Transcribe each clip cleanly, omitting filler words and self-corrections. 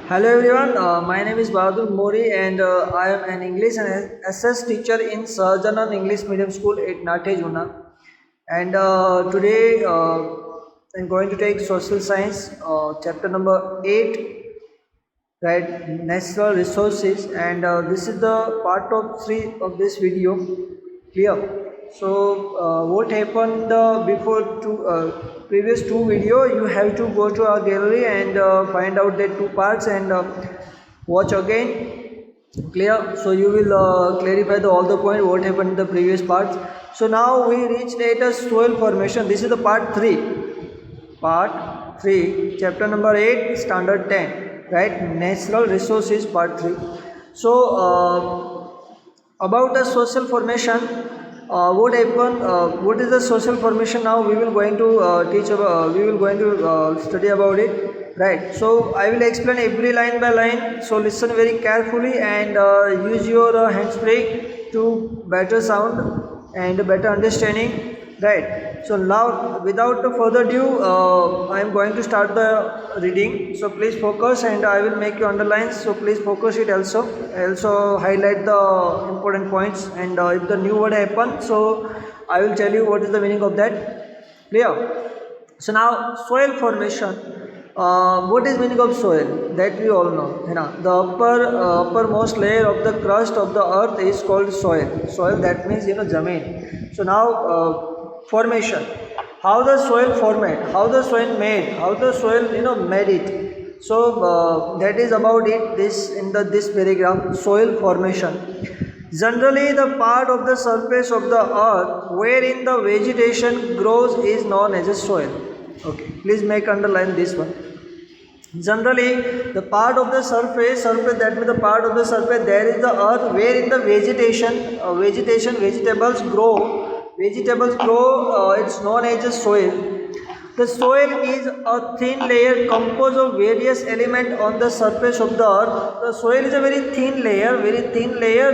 Hello everyone, my name is Bahadur Mori and I am an English and SS teacher in Sahajanan English Medium School at Nathe Juna. And today I'm going to take social science, chapter number 8, right, natural resources, and this is the part of 3 of this video. Clear? So what happened before previous two video? You have to go to our gallery and find out the two parts and watch again. Clear? So you will clarify all the point what happened in the previous parts. So now we reached at a soil formation. This is the part 3. Part 3, chapter number 8, standard 10, right? Natural resources, part 3. So about the social formation, what happened? What is the social formation? Now we will going to teach about. We will going to study about it, right? So I will explain every line by line. So listen very carefully and use your hands free to better sound and better understanding, right? So now without further ado, I am going to start the reading. So please focus and I will make you underlines. So please focus it also. I also highlight the important points and if the new word happen, so I will tell you what is the meaning of that. Clear? So now soil formation. What is meaning of soil? That we all know. You know, the uppermost layer of the crust of the earth is called soil. Soil, that means zameen. So now formation. How the soil formed? How the soil made? How the soil made it? So that is about it. This paragraph, soil formation. Generally, the part of the surface of the earth wherein the vegetation grows is known as a soil. Okay, please make underline this one. Generally, the part of the surface that means the part of the surface there is the earth wherein the vegetables grow. It's known as a soil. The soil is a thin layer composed of various elements on the surface of the earth. The soil is a very thin layer.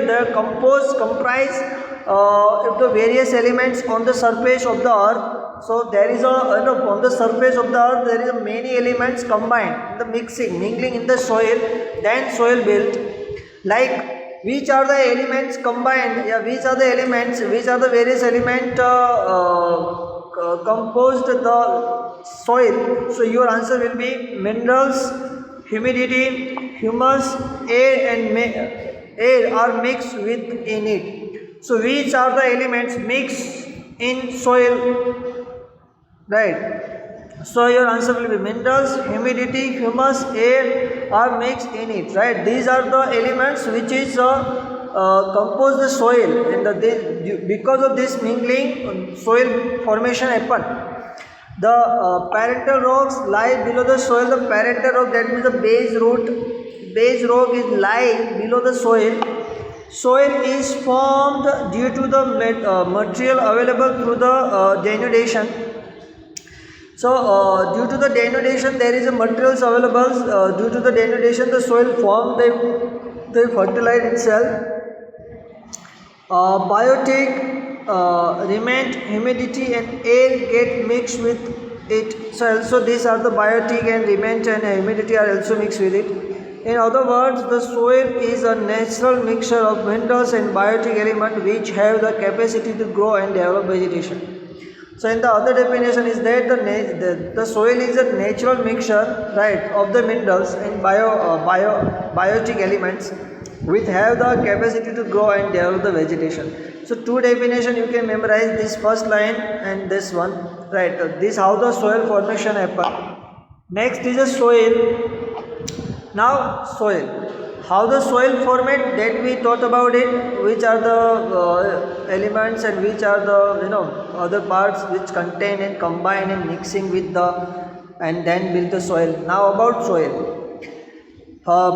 They comprise of the various elements on the surface of the earth. So there is on the surface of the earth there is many elements combined, the mingling in the soil, then soil built. Like which are the elements combined? Yeah, which are the various elements composed the soil? So your answer will be minerals, humidity, humus, air are mixed within it. So which are the elements mixed in soil? Right. So your answer will be minerals, humidity, humus, air are mixed in it. Right. These are the elements which is compose the soil, and because of this mingling, soil formation happen. The parental rocks lie below the soil. The parental rock, that means the base rock is lie below the soil. Soil is formed due to the material available through the denudation. So due to the denudation, there is a materials available. Due to the denudation, the soil formed, they fertilize itself. Biotic remain, humidity and air get mixed with it. So also these are the biotic and remain and humidity are also mixed with it. In other words, the soil is a natural mixture of minerals and biotic elements which have the capacity to grow and develop vegetation. So in the other definition is that the soil is a natural mixture, right, of the minerals and biotic elements which have the capacity to grow and develop the vegetation. So two definition you can memorize, this first line and this one, right. This how the soil formation happen. Next is a soil. Now soil. How the soil formed, that we thought about it, which are the elements and which are the other parts which contain and combine and mixing with and then build the soil. Now about soil.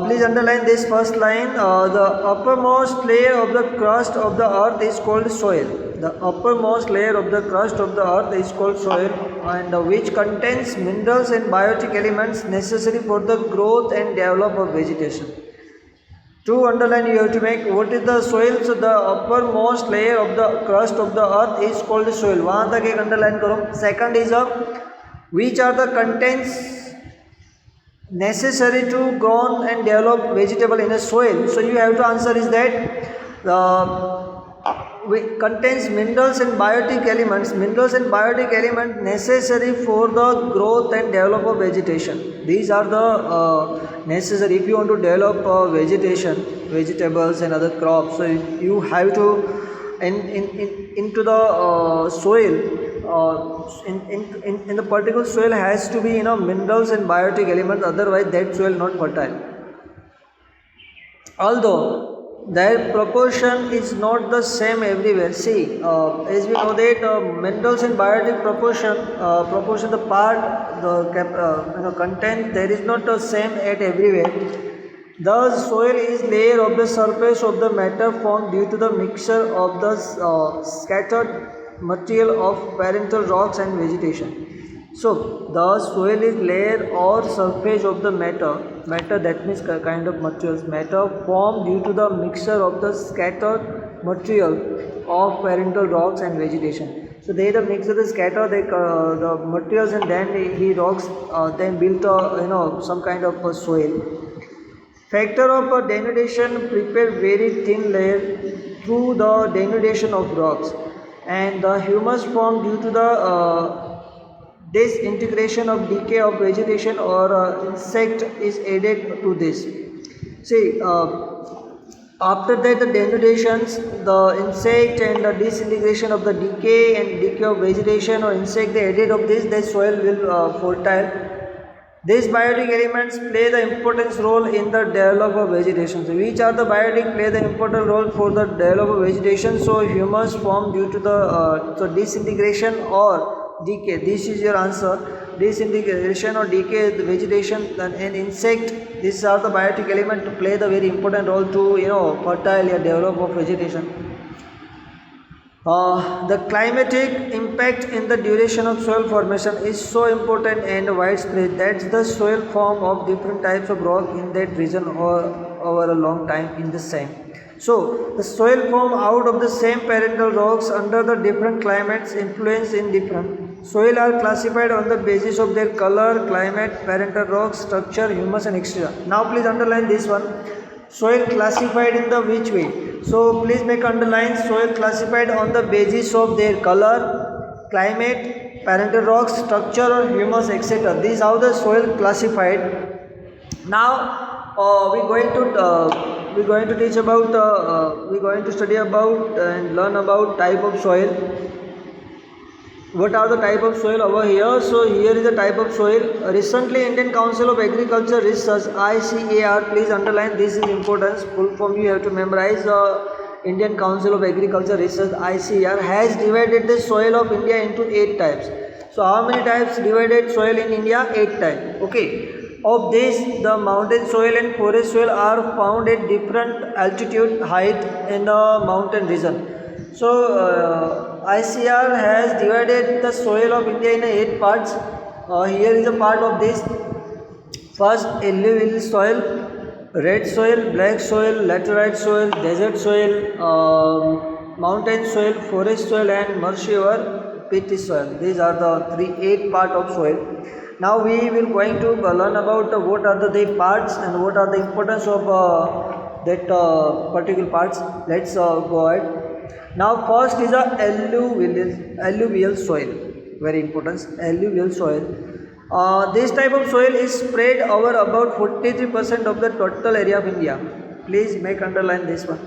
Please underline this first line. The uppermost layer of the crust of the earth is called soil. The uppermost layer of the crust of the earth is called soil, and which contains minerals and biotic elements necessary for the growth and development of vegetation. To underline, you have to make what is the soil. So the uppermost layer of the crust of the earth is called soil. वहाँ तक एक underline करो. Second is which are the contents necessary to grow and develop vegetable in a soil? So you have to answer is that contains minerals and biotic elements. Minerals and biotic element necessary for the growth and develop of vegetation. These are the necessary if you want to develop vegetation, vegetables and other crops. So you have to into the soil. In the particular soil has to be minerals and biotic elements, otherwise that soil not fertile. Although their proportion is not the same everywhere. See, as we know that minerals and biotic proportion the part the content there is not the same at everywhere. The soil is layer of the surface of the matter formed due to the mixture of the scattered material of parental rocks and vegetation. So the soil is layer or surface of the matter that means kind of materials, matter formed due to the mixture of the scattered material of parental rocks and vegetation. So they the mixture the scatter the materials and then he rocks then built some kind of a soil. Factor of denudation prepare very thin layer through the denudation of rocks, and the humus formed due to the disintegration of decay of vegetation or insect is added to this. See, after that the denudations, the insect and the disintegration of the decay of vegetation or insect they added of this, the soil will fertile. These biotic elements play the important role in the development of vegetation. So which are the biotic play the important role for the development of vegetation? So humus formed due to the disintegration or decay. This is your answer. Disintegration or decay the vegetation and insect. These are the biotic element to play the very important role to fertile or develop of vegetation. The climatic impact in the duration of soil formation is so important and widespread that the soil form of different types of rock in that region or over a long time in the same. So the soil form out of the same parental rocks under the different climates influence in different. Soil are classified on the basis of their color, climate, parental rocks, structure, humus and etc. Now please underline this one. Soil classified in the which way? So please make underline soil classified on the basis of their color, climate, parental rocks, structure or humus etc. These are the soil classified. Now we're going to teach about we're going to study about and learn about type of soil. What are the type of soil over here? So here is the type of soil. Recently Indian Council of Agriculture Research ICAR, please underline this is important. Full form you have to memorize. Indian Council of Agriculture Research ICAR has divided the soil of India into 8 types. So how many types divided soil in India? 8 types. Okay. Of this, the mountain soil and forest soil are found at different altitude height in the mountain region. So ICAR has divided the soil of India in 8 parts. Here is a part of this. First, alluvial soil, red soil, black soil, laterite soil, desert soil, mountain soil, forest soil and marshy or peaty soil. These are the 8 part of soil. Now we will going to learn about what are the parts and what are the importance of that particular parts. Let's go ahead. Now first is a alluvial soil, very important, alluvial soil. This type of soil is spread over about 43% of the total area of India. Please make underline this one.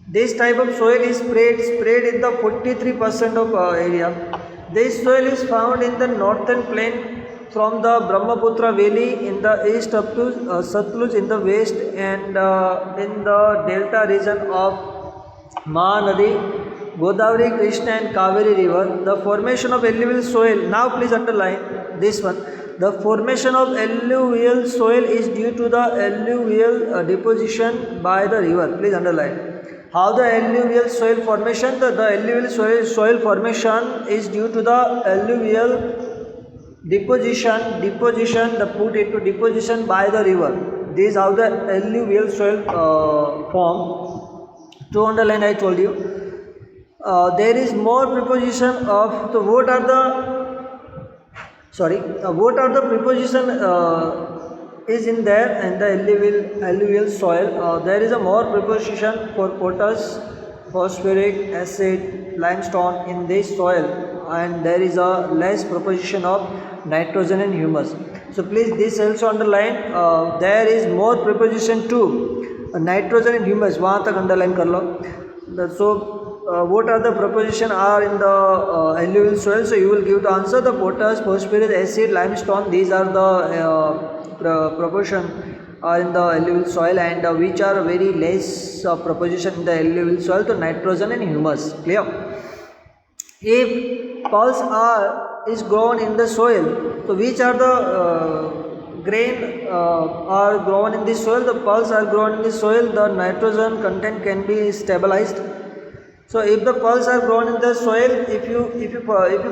This type of soil is spread in the 43% of area. This soil is found in the northern plain from the Brahmaputra valley in the east up to Satluj in the west and in the delta region of Mahanadi, Godavari, Krishna and Kaveri river. The formation of alluvial soil, now please underline this one. The formation of alluvial soil is due to the alluvial deposition by the river. Please underline. How the alluvial soil formation? The alluvial soil formation is due to the alluvial deposition the put into deposition by the river. This is how the alluvial soil form. To underline, I told you there is more preposition of the what are the preposition is in there and the alluvial soil. There is a more preposition for potash, phosphoric acid, limestone in this soil, and there is a less proposition of nitrogen and humus. So please this also underline. There is more preposition to nitrogen and humus. वहाँ तक underline कर लो. So what are the preposition are in the alluvial soil? So you will give the answer. The potash, phosphorus, acid, limestone. These are the proportion are in the alluvial soil, and which are very less proposition in the alluvial soil to nitrogen and humus. Clear? If pulse is grown in the soil, so which are the grain are grown in the soil? The pulse are grown in the soil. The nitrogen content can be stabilized. So if the pulse are grown in the soil, if you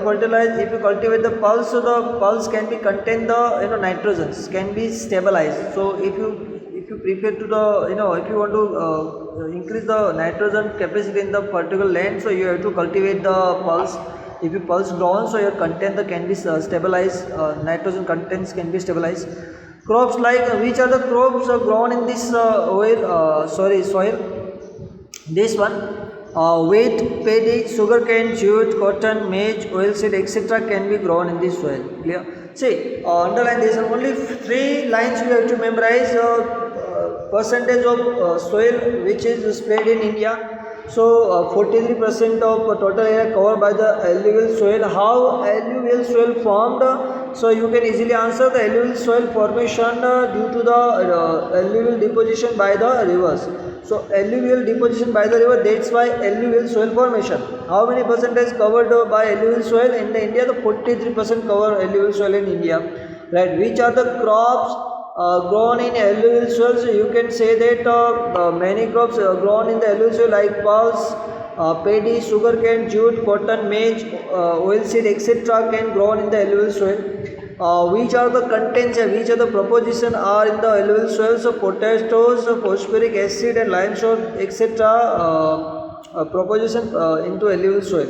fertilize, if you cultivate the pulse, so the pulse can be contain the nitrogens, can be stabilized. So if you prepare to the if you want to increase the nitrogen capacity in the particular land, so you have to cultivate the pulse. If you pulse grown, so your content can be stabilized, nitrogen contents can be stabilized. Crops like which are the crops grown in this soil? This one. Wheat, paddy, sugarcane, jute, cotton, maize, oilseed, etc. can be grown in this soil. Clear? See, underline this. Only 3 lines you have to memorize. Percentage of soil which is spread in India. So 43% of total area covered by the alluvial soil. How alluvial soil formed? So you can easily answer the alluvial soil formation due to the alluvial deposition by the rivers. So alluvial deposition by the river, that's why alluvial soil formation. How many percentage covered by alluvial soil in the India? The 43% cover alluvial soil in India. Right? Which are the crops grown in alluvial soil? So you can say that many crops grown in the alluvial soil like pulse, paddy, sugarcane, jute, cotton, maize, oilseed, etc. can grown in the alluvial soil. Which are the contents and which are the proposition are in the alluvial soil? So potash, phosphoric acid and limestone, etc. Proposition into alluvial soil.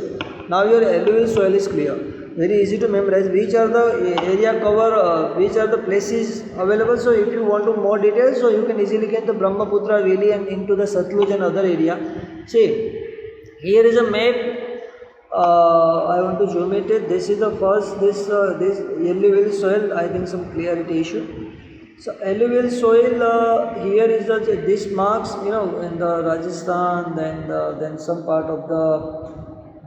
Now your alluvial soil is clear. Very easy to memorize. Which are the area cover, which are the places available? So if you want to more details, so you can easily get the Brahmaputra valley and into the Satluj and other area. See, here is a map. I want to zoom it. This is the first. This alluvial soil. I think some clarity issue. So alluvial soil here is this marks in the Rajasthan, then some part of the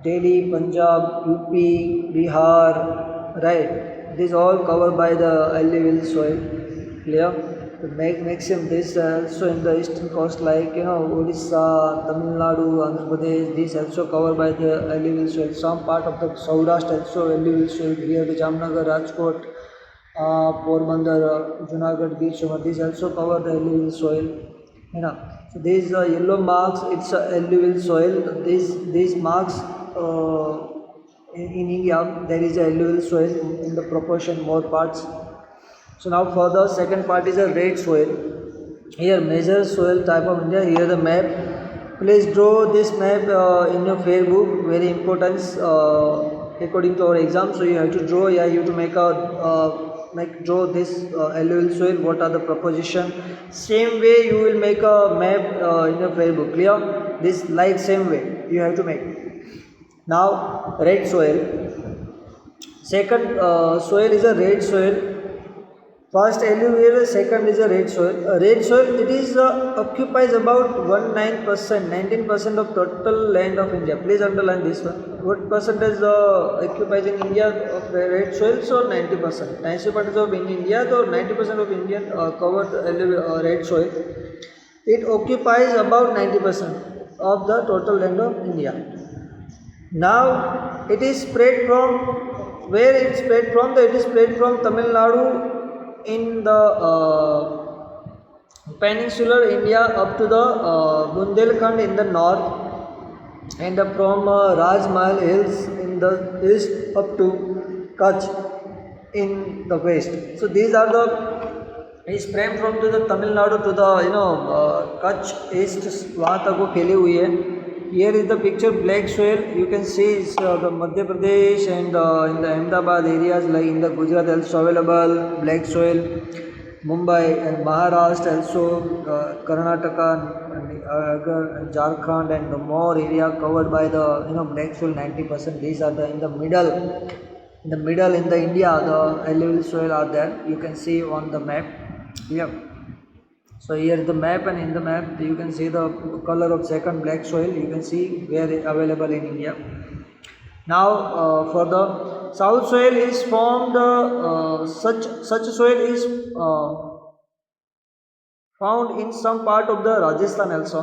Delhi, Punjab, UP, Bihar, right? This all covered by the alluvial soil. Clear? To maximum this also in the eastern coast like Odisha, Tamil Nadu, Andhra Pradesh. This also covered by the alluvial soil. Some part of the Saurashtra also alluvial soil. Here the Jamnagar, Rajkot, Porbandar, Junagadh, Beach, these also cover the alluvial soil. So these yellow marks, it's alluvial soil. These marks in India there is a alluvial soil in the proportion more parts. So now for the second part is a red soil. Here major soil type of India. Here the map. Please draw this map in your fair book. Very important according to our exam. So you have to draw. Yeah, you have to draw this alluvial soil. What are the proposition? Same way you will make a map in your fair book. Clear? This like same way you have to make. Now red soil. Second soil is a red soil. First alluvial, second is a red soil. Red soil, it is occupies about 19% of total land of India. Please underline this one. What percentage occupies in India of red soil? So 90%. 90% of in India, so 90% of Indian covered red soil. It occupies about 90% of the total land of India. Now it is spread from where it spread from? It is spread from Tamil Nadu in the peninsular India up to the Bundelkhand in the north, and from Rajmahal Hills in the east up to Kutch in the west. So these are the is spread from to the Tamil Nadu to the Kutch east. वहाँ तक वो फैली हुई है. Here is the picture black soil. You can see it's the Madhya Pradesh and in the Ahmedabad areas like in the Gujarat also available black soil. Mumbai and Maharashtra, also Karnataka, and Jharkhand, and the more area covered by the black soil 90%. These are the in the middle. In the middle in the India, the alluvial soil are there. You can see on the map. Yeah. So here is the map, and in the map you can see the color of second black soil. You can see where it available in India. Now for the south soil is formed. Such soil is found in some part of the Rajasthan also.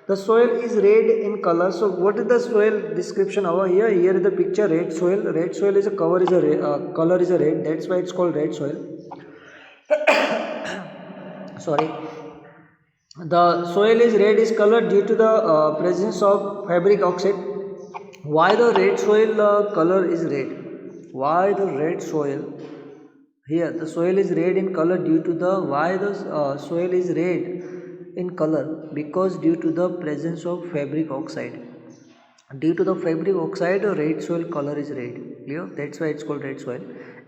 The soil is red in color. So what is the soil description over here? Here is the picture red soil. Red soil is a cover is a color is a red. That's why it's called red soil. Sorry. The soil is red is colored due to the presence of fabric oxide. Why the red soil color is red? Why the red soil? Here the soil is red in color due to the why the soil is red in color, because due to the presence of fabric oxide. Due to the fabric oxide, red soil color is red. Clear? That's why it's called red soil,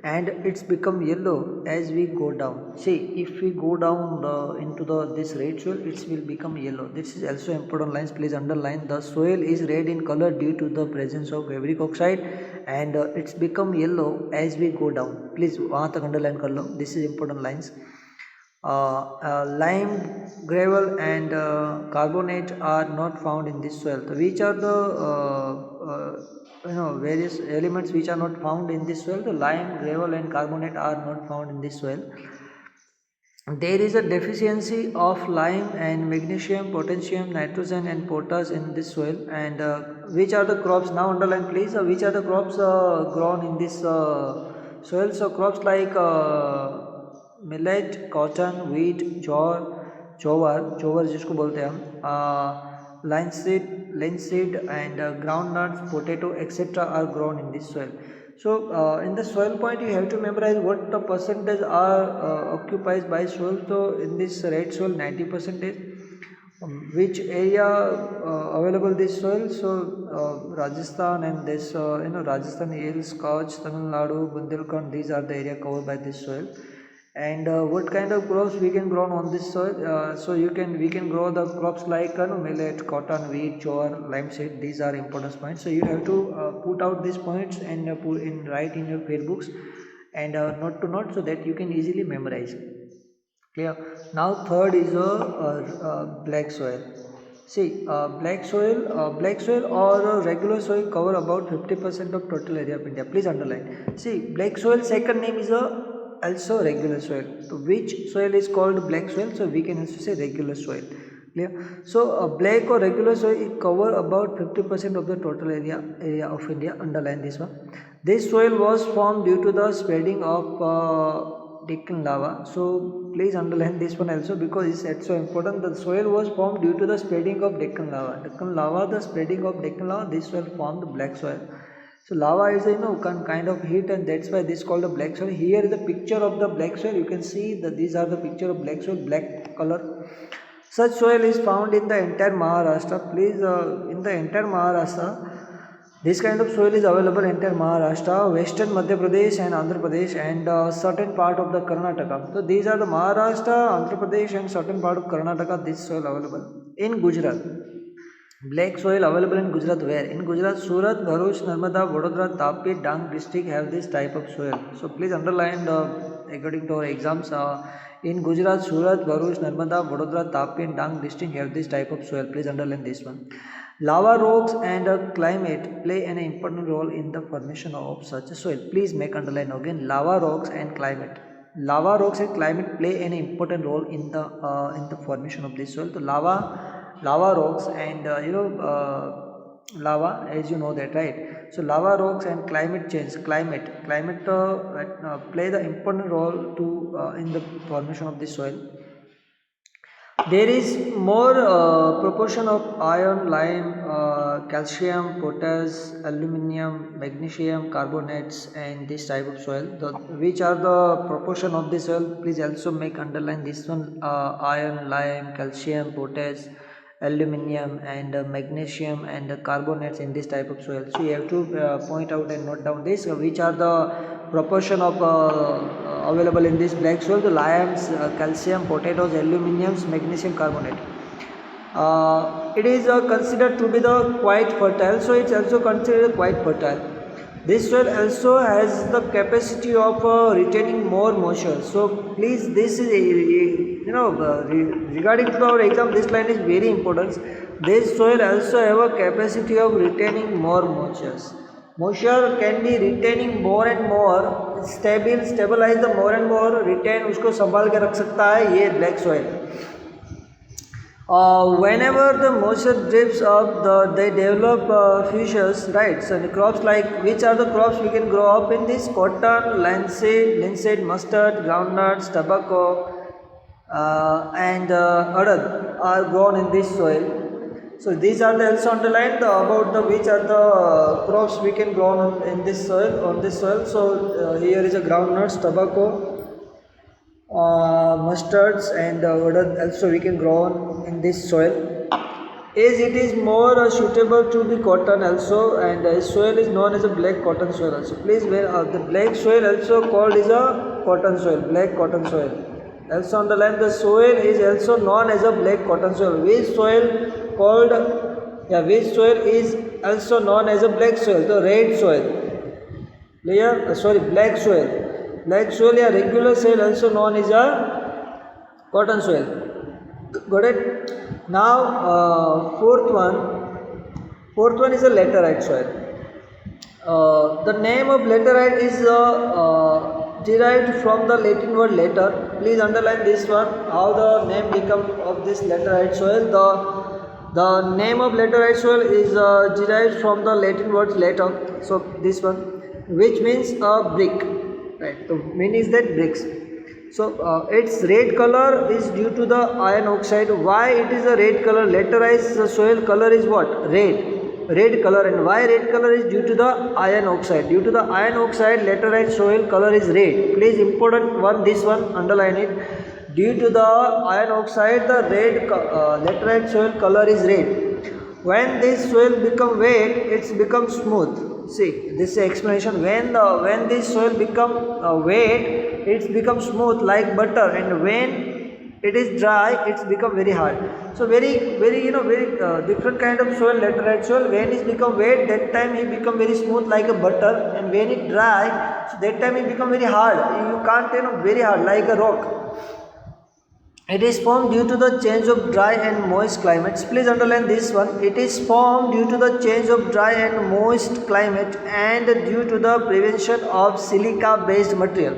and it's become yellow as we go down. See, if we go down into the this red soil, it will become yellow. This is also important lines. Please underline. The soil is red in color due to the presence of fabric oxide, and it's become yellow as we go down. Please वहाँ तक underline कर लो. This is important lines. Lime, gravel, and carbonate are not found in this soil. So which are the various elements which are not found in this soil? The lime, gravel, and carbonate are not found in this soil. There is a deficiency of lime and magnesium, potassium, nitrogen, and potash in this soil. And which are the crops? Now underline please. Which are the crops grown in this soil? So crops like millet, cotton, wheat, jowar जिसको बोलते हैं हम, linseed and groundnuts, potato, etc. are grown in this soil. So in the soil point, you have to memorize what the percentage are occupied by soil. So in this red soil, 90%. Which area available this soil? So Rajasthan and this Rajasthan hills, Kutch, Tamil Nadu, Bundelkhand. These are the area covered by this soil. And what kind of crops we can grow on this soil? So we can grow the crops like millet, cotton, wheat, jowar, linseed. These are important points. So you have to put out these points and write in your fair books, and note to note, so that you can easily memorize. Clear? Now third is a black soil. See, black soil or regular soil cover about 50% of total area of India. Please underline. See, black soil second name is also regular soil. So which soil is called black soil? So we can also say regular soil. Clear? So black or regular soil cover about 50% of the total area of India. Underline this one. This soil was formed due to the spreading of Deccan lava. So please underline this one also, because it's so important. The soil was formed due to the spreading of Deccan lava. Deccan lava, the spreading of Deccan lava, this soil formed black soil. So lava is kind of heat, and that's why this is called a black soil. Here is the picture of the black soil. You can see that these are the picture of black soil, black color. Such soil is found in the entire Maharashtra. Please, in the entire Maharashtra, this kind of soil is available in entire Maharashtra, Western Madhya Pradesh and Andhra Pradesh, and certain part of the Karnataka. So these are the Maharashtra, Andhra Pradesh, and certain part of Karnataka. This soil available in Gujarat. Black soil available in Gujarat where? In Gujarat, Surat, Bharuch, Narmada, Vadodara, Tapi, Dang district have this type of soil. So please underline according to our exams. In Gujarat, Surat, Bharuch, Narmada, Vadodara, Tapi, and Dang district have this type of soil. Please underline this one. Lava rocks and climate play an important role in the formation of such a soil. Please make underline again. Lava rocks and climate. Lava rocks and climate play an important role in the formation of this soil. So lava rocks and lava, as you know that, right? So lava rocks and climate change, climate play the important role to in the formation of this soil. There is more proportion of iron, lime, calcium, potash, aluminium, magnesium, carbonates, and this type of soil. Which are the proportion of the soil? Please also make underline this one: iron, lime, calcium, potash, aluminium, and magnesium, and carbonates in this type of soil. So you have to point out and note down this. Which are the proportion of available in this black soil? The limes, calcium, potatoes, aluminiums, magnesium carbonate. It is considered to be the quite fertile, so it's also considered quite fertile. This soil also has the capacity of retaining more moisture. So please, this is regarding to our exam, this line is very important. This soil also have a capacity of retaining more moistures. Moisture can be retaining more and more, stabilize the more and more, retain उसको संभाल के रख सकता है ये black soil. Whenever the moisture drips up, they develop fissures, right? So the crops, like which are the crops we can grow up in this? Cotton, linseed, mustard, groundnuts, tobacco, and urad are grown in this soil. So these are the also underlined about the which are the crops we can grow in this soil, on this soil. So here is a groundnuts, tobacco, mustards, and also we can grow on in this soil, as it is more suitable to the cotton also, and soil is known as a black cotton soil also. Please, where the black soil also called is a cotton soil, black cotton soil. Also underline, the soil is also known as a black cotton soil. Which soil called, which soil is also known as a black soil? The red soil, black soil. Black soil, regular soil, also known as a cotton soil. Got it? Now fourth one is a laterite soil. The name of laterite is derived from the Latin word later. Please underline this one, how the name become of this laterite soil. The name of laterite soil is derived from the Latin word later. So this one, which means a brick. Right, the meaning is that bricks. So its red color is due to the iron oxide. Why it is a red color? Laterized soil color is what? Red color. And why red color is due to the iron oxide? Due to the iron oxide, laterite soil color is red. Please, important one, this one, underline it. Due to the iron oxide, the laterite soil color is red. When this soil become wet, it's become smooth. See, this is explanation. When this soil become wet, it's become smooth like butter, and when it is dry, it's become very hard. So very different kind of soil, laterite soil. When it become wet, that time it become very smooth like a butter, and when it dry, so that time it become very hard. You can't very hard like a rock. It is formed due to the change of dry and moist climates. Please underline this one. It is formed due to the change of dry and moist climate and due to the prevention of silica-based material.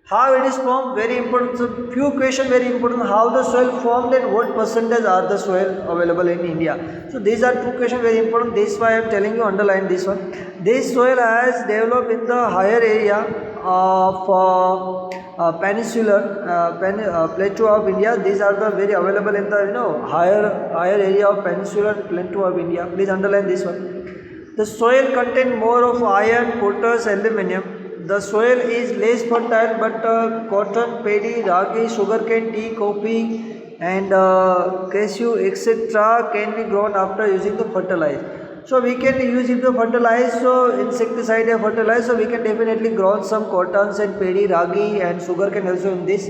How it is formed? Very important. So few questions very important. How the soil formed and what percentage are the soil available in India? So these are two questions very important. This is why I am telling you, underline this one. This soil has developed in the higher area of peninsular plateau of India. These are the very available in the higher area of peninsular plateau of India. Please underline this one. The soil contain more of iron, potash, aluminium. The soil is less fertile, but cotton, paddy, ragi, sugarcane, tea, coffee, and cashew, etc. can be grown after using the fertilizer. So we can use it to fertilize, so insecticide or fertilize, so we can definitely grow some cottons and paddy, ragi, and sugarcane also in this.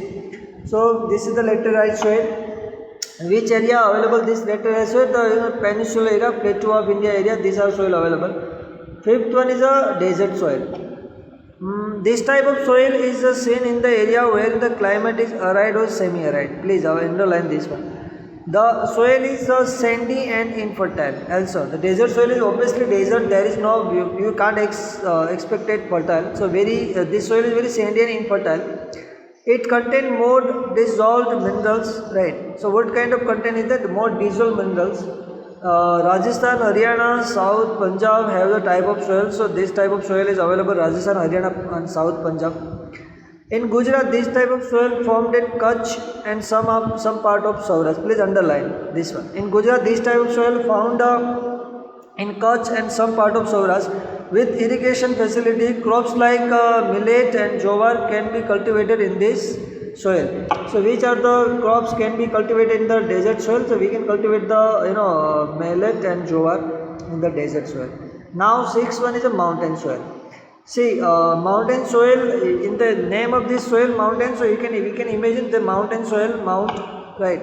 So this is the laterite soil. Which area available this laterite soil? The peninsular area, plateau of India area, these are soil available. Fifth one is a desert soil. This type of soil is seen in the area where the climate is arid or semi-arid. Please underline this one. The soil is sandy and infertile. Also, the desert soil is obviously desert. There is no, you can't expect it fertile. So this soil is very sandy and infertile. It contains more dissolved minerals, right? So what kind of content is that? More dissolved minerals. Rajasthan, Haryana, South Punjab have the type of soil. So this type of soil is available Rajasthan, Haryana, and South Punjab. In Gujarat, this type of soil formed in Kutch and some part of Saurashtra. Please underline this one. In Gujarat, this type of soil found in Kutch and some part of Saurashtra. With irrigation facility, crops like millet and jowar can be cultivated in this soil. So which are the crops can be cultivated in the desert soil? So we can cultivate the millet and jowar in the desert soil. Now sixth one is a mountain soil. See, mountain soil, in the name of this soil, mountain, so we can imagine the mountain soil, mount, right?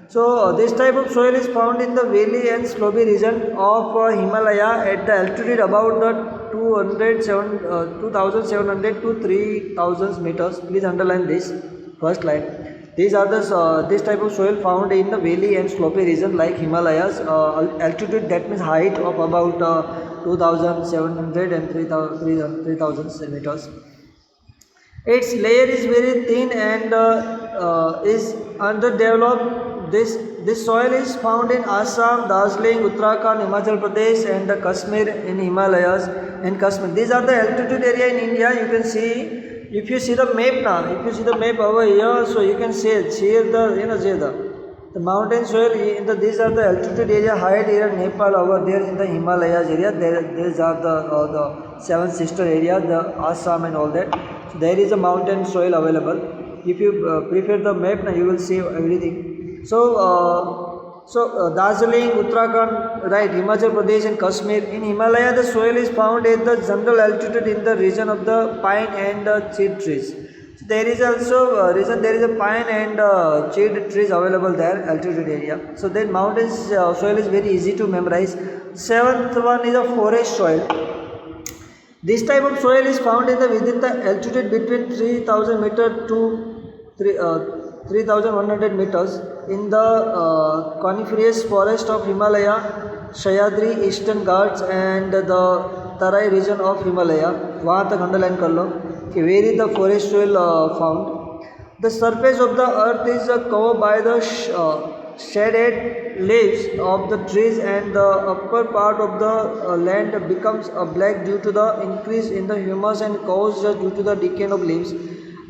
So, this type of soil is found in the valley and slopey region of Himalaya at the altitude about the 2700 to 3000 meters. Please underline this first line. These are the this type of soil found in the valley and slopey region like Himalayas. Altitude, that means height of about 2700 and 3000 meters. Its layer is very thin and is underdeveloped. This soil is found in Assam, Darjeeling, Uttarakhand, Himachal Pradesh, and the Kashmir in Himalayas and Kashmir. These are the altitude area in India. You can see, if you see the map now, if you see the map over here, so you can see the mountain soil. These are the altitude area, height area, Nepal over there in the Himalayas area. These are the seven sister area, the Assam and all that. So there is a mountain soil available. If you prefer the map, now you will see everything. So, Darjeeling, Uttarakhand, right, Himachal Pradesh and Kashmir. In Himalaya, the soil is found at the general altitude in the region of the pine and cheed trees. So there is also reason there is a pine and cheed trees available there, altitude area. So then mountain soil is very easy to memorize. Seventh one is a forest soil. This type of soil is found within the altitude between 3000 meter to 3100 meters in the coniferous forest of Himalaya, Sahyadri, Eastern Ghats and the Tarai region of Himalaya. वहाँ तक underline कर लो कि where is the forest soil found. The surface of the earth is covered by the shaded leaves of the trees and the upper part of the land becomes black due to the increase in the humus and caused due to the decay of leaves.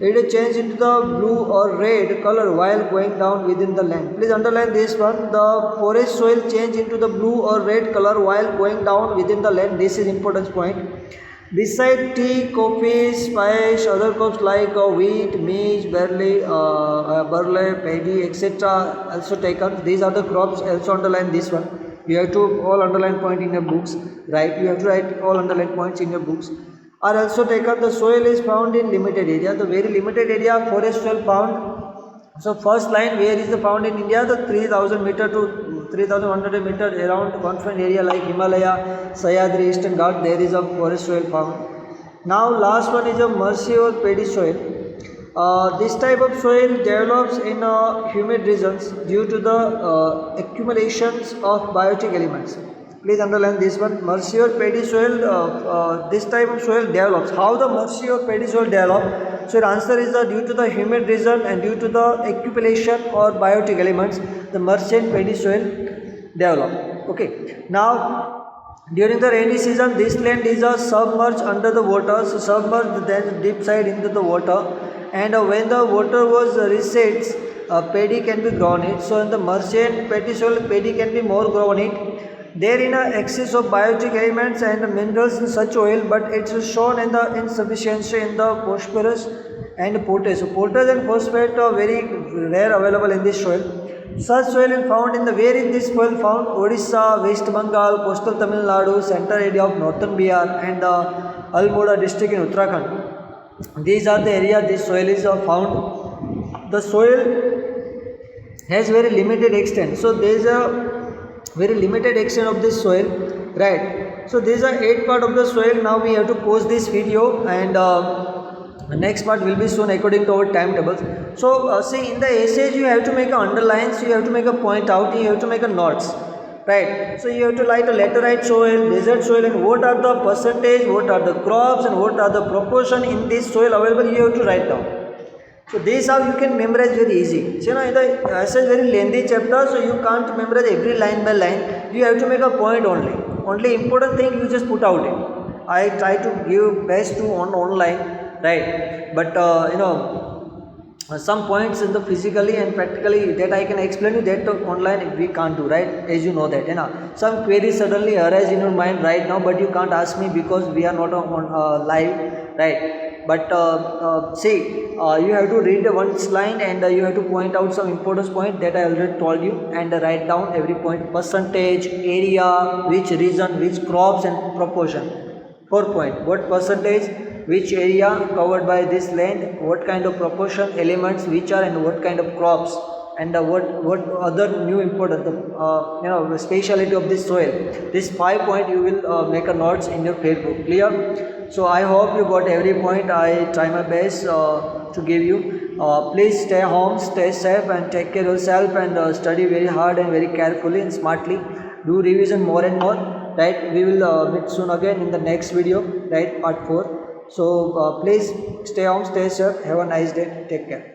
It changes into the blue or red color while going down within the land. Please underline this one. The forest soil change into the blue or red color while going down within the land. This is important point. Beside tea, coffee, spice, other crops like wheat, maize, barley, paddy, etc. also taken. These are the crops. Also underline this one. You have to all underline point in your books. Right? You have to write all underline points in your books. Are also taken. The soil is found in limited area. The very limited area forest soil found. So first line, where is the found in India? The 3000 meter to 3100 meter around confines area like Himalaya, Sahyadri, Eastern Ghat. There is a forest soil found. Now last one is a marshy or paddy soil. This type of soil develops in humid regions due to the accumulations of biotic elements. Please underline this one. Marshy or paddy soil, this type of soil develops. How the marshy or paddy soil develop? So the answer is due to the humid region and due to the accumulation or biotic elements, the marshy and paddy soil develop. Okay. Now, during the rainy season, this land is submerged under the water. So submerged, then deep side into the water. And when the water was resets, paddy can be grown it. So in the marshy and paddy soil, paddy can be more grown it. There in excess of biotic elements and minerals in such oil, but it is shown in the insufficiency in the phosphorus and potash. So potash and phosphate are very rare available in this soil. Such soil is found in the where is this soil found? Odisha, West Bengal, coastal Tamil Nadu, central area of northern Bihar and Almora district in Uttarakhand. These are the areas this soil is found. The soil has very limited extent. So there is a very limited extent of this soil, right? So these are 8 part of the soil. Now we have to post this video and the next part will be soon according to our timetables. So see, in the essays you have to make a underlines, you have to make a point out, you have to make a notes, right? So you have to write a laterite soil, desert soil, and what are the percentage, what are the crops and what are the proportion in this soil available, you have to write down. So this how you can memorize very easy. So the essay is very lengthy chapter, so you can't memorize every line by line. You have to make a point only. Only important thing you just put out it. I try to give best to online, right? But some points in the physically and practically that I can explain you that online we can't do, right? As you know that, some queries suddenly arise in your mind right now, but you can't ask me because we are not on live, right? But you have to read one line and you have to point out some important point that I already told you and write down every point, percentage, area, which region, which crops and proportion. 4 point, what percentage, which area covered by this land, what kind of proportion, elements which are, and what kind of crops, and what other new important the speciality of this soil. This 5 point you will make a notes in your fair book. Clear? So I hope you got every point. I try my best to give you. Please stay home, stay safe, and take care of yourself, and study very hard and very carefully and smartly. Do revision more and more. Right? We will meet soon again in the next video. Right? Part 4. So please stay home, stay safe. Have a nice day. Take care.